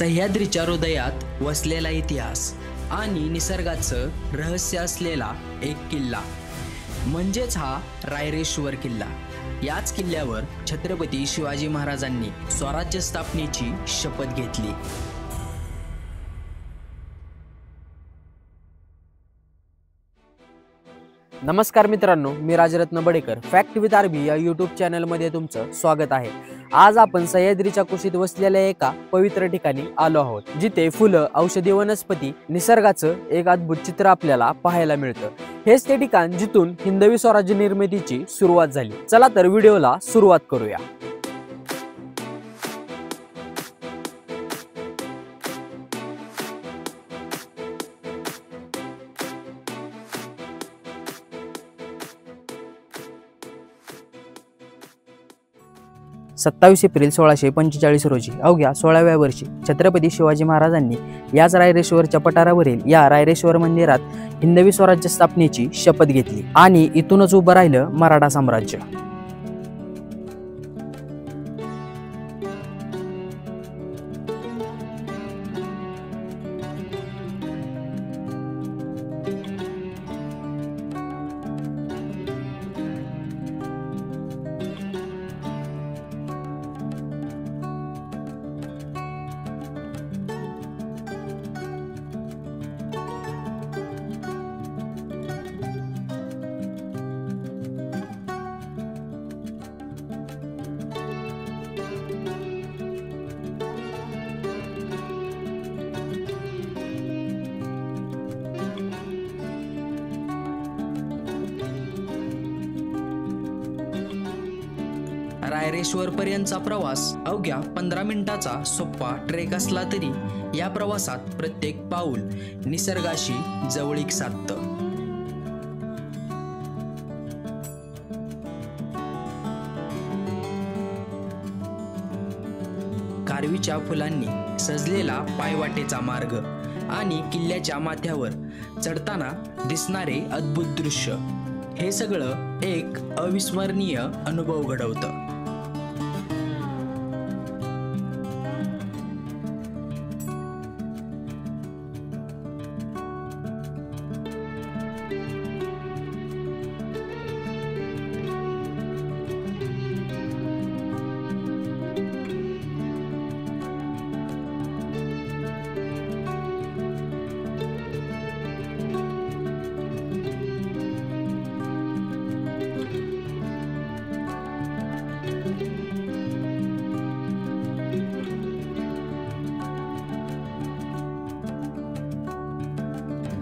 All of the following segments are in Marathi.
सह्याद्रीच्या हृदयात वसलेला इतिहास आणि निसर्गाचं रहस्य असलेला एक किल्ला म्हणजेच हा रायरेश्वर किल्ला। याच किल्ल्यावर छत्रपती शिवाजी महाराजांनी स्वराज्य स्थापनेची शपथ घेतली। नमस्कार मित्रांनो, मी Rajratna Badekar fact with RB या यूट्यूब चॅनलमध्ये तुमचं स्वागत आहे। आज आपण सह्याद्रीच्या कुशीत वसलेल्या एका पवित्र ठिकाणी आलो आहोत, जिथे फुलं, औषधी वनस्पती, निसर्गाचं एक अद्भुत चित्र आपल्याला पाहायला मिळतं। हेच ते ठिकाण जिथून हिंदवी स्वराज्य निर्मितीची सुरुवात झाली। चला तर व्हिडिओला सुरुवात करूया। 27 एप्रिल 1645 रोजी अवघ्या 16व्या वर्षी छत्रपती शिवाजी महाराजांनी याच रायरेश्वरच्या पठारावरील या रायरेश्वर मंदिरात हिंदवी स्वराज्य स्थापनेची शपथ घेतली आणि इथूनच उभं राहिलं मराठा साम्राज्य। रायरेश्वर पर्यंतचा प्रवास अवघ्या 15 मिनिटाचा सोपा ट्रेक असला तरी या प्रवासात प्रत्येक पाऊल निसर्गाशी जवळीक साधतं। कारवीच्या फुलांनी सजलेला पायवाटेचा मार्ग आणि किल्ल्याच्या माथ्यावर चढताना दिसणारे अद्भुत दृश्य, हे सगळं एक अविस्मरणीय अनुभव घडवतं।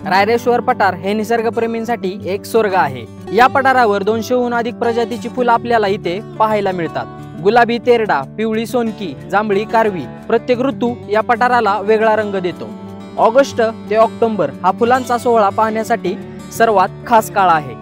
रायरेश्वर पठार हे निसर्गप्रेमींसाठी एक स्वर्ग आहे। या पठारावर 200हून अधिक प्रजातीची फुलं आपल्याला इथे पाहायला मिळतात। गुलाबी, तेरडा, पिवळी सोनकी, जांभळी, कारवी, प्रत्येक ऋतू या पठाराला वेगळा रंग देतो। ऑगस्ट ते ऑक्टोबर हा फुलांचा सोहळा पाहण्यासाठी सर्वात खास काळ आहे।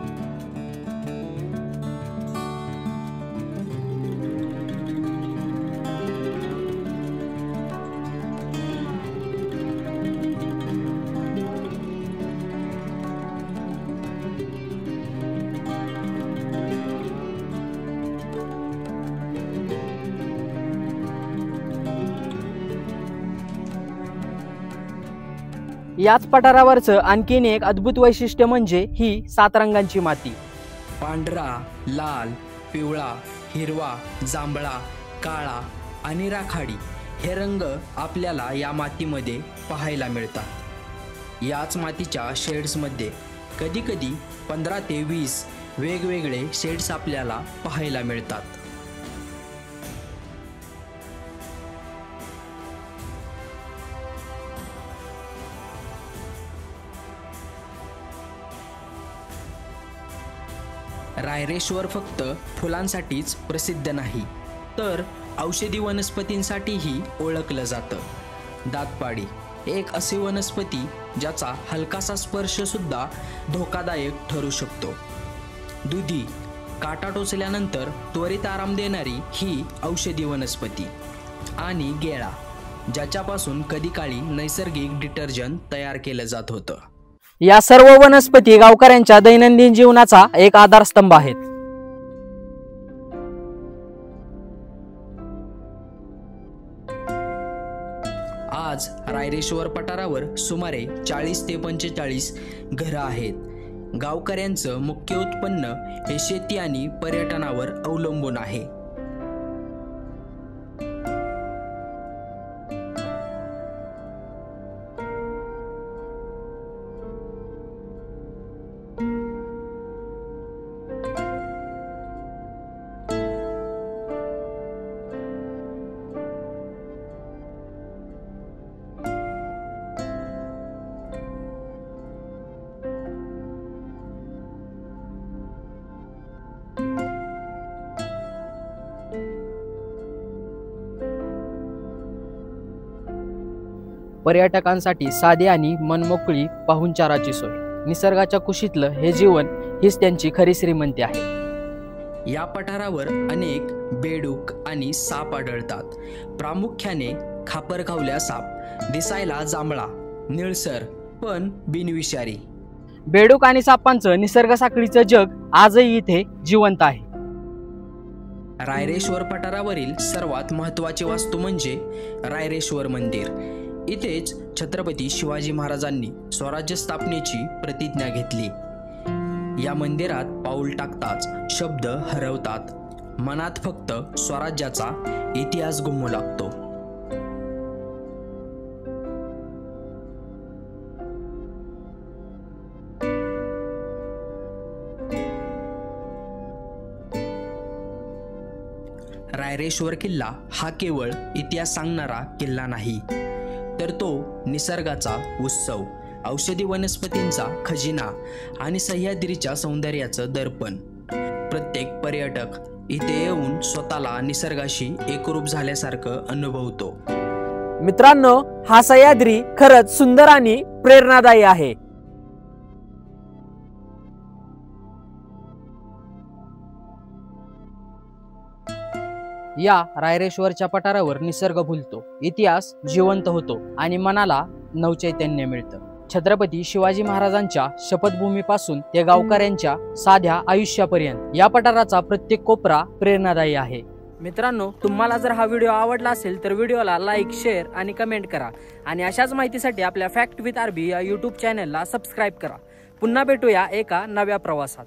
याच पठारावरचं आणखीन एक अद्भुत वैशिष्ट्य म्हणजे ही 7 रंगांची माती। पांढरा, लाल, पिवळा, हिरवा, जांभळा, काळा आणि राखाडी हे रंग आपल्याला या मातीमध्ये पाहायला मिळतात। याच मातीच्या शेड्समध्ये कधीकधी 15 ते 20 वेगवेगळे शेड्स आपल्याला पाहायला मिळतात। रायरेश्वर फक्त फुलांसाठीच प्रसिद्ध नाही, तर औषधी वनस्पतींसाठीही ओळखलं जातं। दातपाडी एक अशी वनस्पती ज्याचा हलकासा स्पर्श सुद्धा धोकादायक ठरू शकतो। दुधी काटा टोचल्यानंतर त्वरित आराम देणारी ही औषधी वनस्पती। आणि गेळा ज्याच्यापासून कधी काळी नैसर्गिक डिटर्जंट तयार केलं जात होतं। या सर्व वनस्पती गावकऱ्यांच्या दैनंदिन जीवनाचा एक आधारस्तंभ आहेत। आज रायरेश्वर पठारावर सुमारे 40 ते 45 घरं आहेत। गावकऱ्यांचं मुख्य उत्पन्न हे शेती आणि पर्यटनावर अवलंबून आहे। पर्यटकांसाठी साधी आणि मनमोकळी पाहुणचाराची सोय, निसर्गाच्या कुशीतलं हे जीवन हीच त्यांची खरी श्रीमंती आहे। या पठारावर अनेक बेडूक आणि साप आढळतात। प्रामुख्याने खापरखावल्या साप, दिसायला जांभळा, निळसर पण बिनविषारी। बेडूक आणि सापांचं निसर्ग साखळीचं जग आजही इथे जिवंत आहे। रायरेश्वर पठारावरील सर्वात महत्त्वाची वास्तू म्हणजे रायरेश्वर मंदिर। इथेच छत्रपती शिवाजी महाराजांनी स्वराज्य स्थापनेची प्रतिज्ञा घेतली। या मंदिरात पाऊल टाकताच शब्द हरवतात, मनात फक्त स्वराज्याचा इतिहास घुमू लागतो। रायरेश्वर किल्ला हा केवळ इतिहास सांगणारा किल्ला नाही, तर तो निसर्गाचा उत्सव, औषधी वनस्पतींचा खजिना आणि सह्याद्रीच्या सौंदर्याचं दर्पण। प्रत्येक पर्यटक इथे येऊन स्वतःला निसर्गाशी एकरूप झाल्यासारखं अनुभवतो। मित्रांनो, हा सह्याद्री खरंच सुंदर आणि प्रेरणादायी आहे। या रायरेश्वरच्या पठारावर निसर्ग भुलतो, इतिहास जिवंत होतो आणि मनाला नवचैतन्य मिळतं। छत्रपती शिवाजी महाराजांच्या शपथभूमीपासून ते गावकऱ्यांच्या साध्या आयुष्यापर्यंत या पठाराचा प्रत्येक कोपरा प्रेरणादायी आहे। मित्रांनो, तुम्हाला जर हा व्हिडिओ आवडला असेल तर व्हिडिओला लाईक, शेअर आणि कमेंट करा आणि अशाच माहितीसाठी आपल्या फॅक्ट विथ आरबी या यूट्यूब चॅनलला सबस्क्राईब करा। पुन्हा भेटूया एका नव्या प्रवासात।